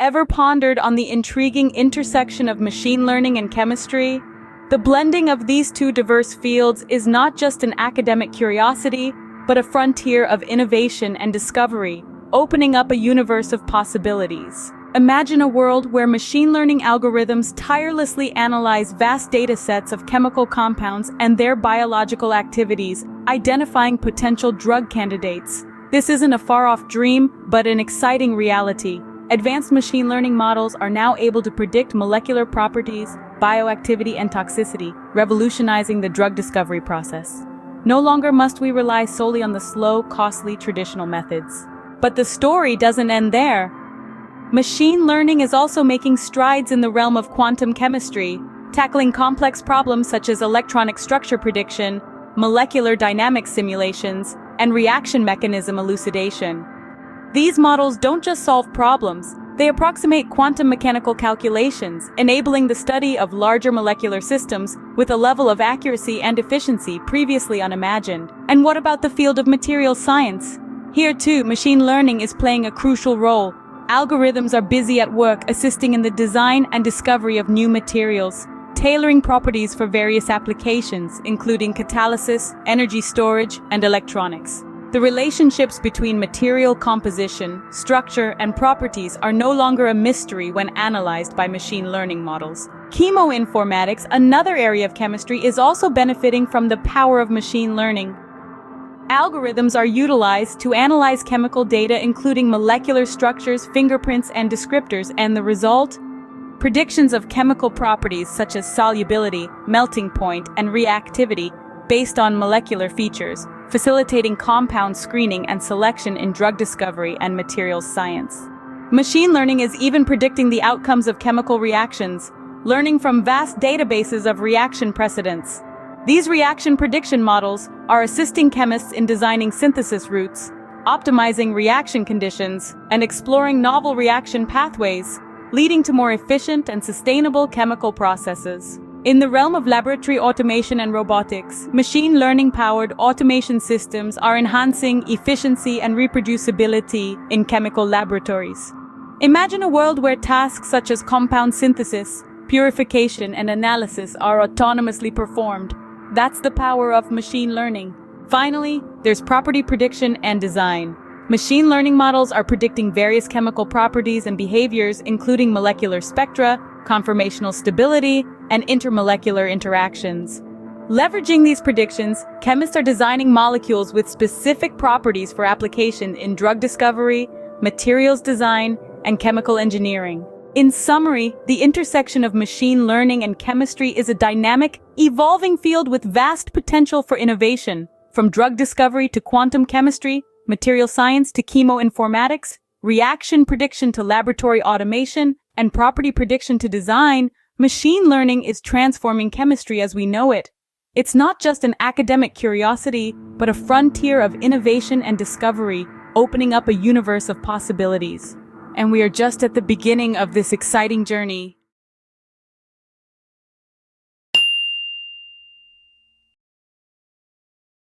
ever pondered on the intriguing intersection of machine learning and chemistry? The blending of these two diverse fields is not just an academic curiosity, but a frontier of innovation and discovery, opening up a universe of possibilities. Imagine a world where machine learning algorithms tirelessly analyze vast data sets of chemical compounds and their biological activities, identifying potential drug candidates. This isn't a far-off dream, but an exciting reality. Advanced machine learning models are now able to predict molecular properties, bioactivity, and toxicity, revolutionizing the drug discovery process. No longer must we rely solely on the slow, costly traditional methods. But the story doesn't end there. Machine learning is also making strides in the realm of quantum chemistry, tackling complex problems such as electronic structure prediction, molecular dynamics simulations, and reaction mechanism elucidation. These models don't just solve problems, they approximate quantum mechanical calculations, enabling the study of larger molecular systems with a level of accuracy and efficiency previously unimagined. And what about the field of materials science? Here too, machine learning is playing a crucial role. Algorithms are busy at work assisting in the design and discovery of new materials, tailoring properties for various applications, including catalysis, energy storage, and electronics. The relationships between material composition, structure, and properties are no longer a mystery when analyzed by machine learning models. Chemoinformatics, another area of chemistry, is also benefiting from the power of machine learning. Algorithms are utilized to analyze chemical data, including molecular structures, fingerprints, and descriptors, and the result? Predictions of chemical properties such as solubility, melting point, and reactivity based on molecular features, facilitating compound screening and selection in drug discovery and materials science. Machine learning is even predicting the outcomes of chemical reactions, learning from vast databases of reaction precedents. These reaction prediction models are assisting chemists in designing synthesis routes, optimizing reaction conditions, and exploring novel reaction pathways, leading to more efficient and sustainable chemical processes. In the realm of laboratory automation and robotics, machine learning-powered automation systems are enhancing efficiency and reproducibility in chemical laboratories. Imagine a world where tasks such as compound synthesis, purification, and analysis are autonomously performed. That's the power of machine learning. Finally, there's property prediction and design. Machine learning models are predicting various chemical properties and behaviors, including molecular spectra, conformational stability, and intermolecular interactions. Leveraging these predictions, chemists are designing molecules with specific properties for application in drug discovery, materials design, and chemical engineering. In summary, the intersection of machine learning and chemistry is a dynamic, evolving field with vast potential for innovation. From drug discovery to quantum chemistry, material science to chemoinformatics, reaction prediction to laboratory automation, and property prediction to design, machine learning is transforming chemistry as we know it. It's not just an academic curiosity, but a frontier of innovation and discovery, opening up a universe of possibilities. And we are just at the beginning of this exciting journey.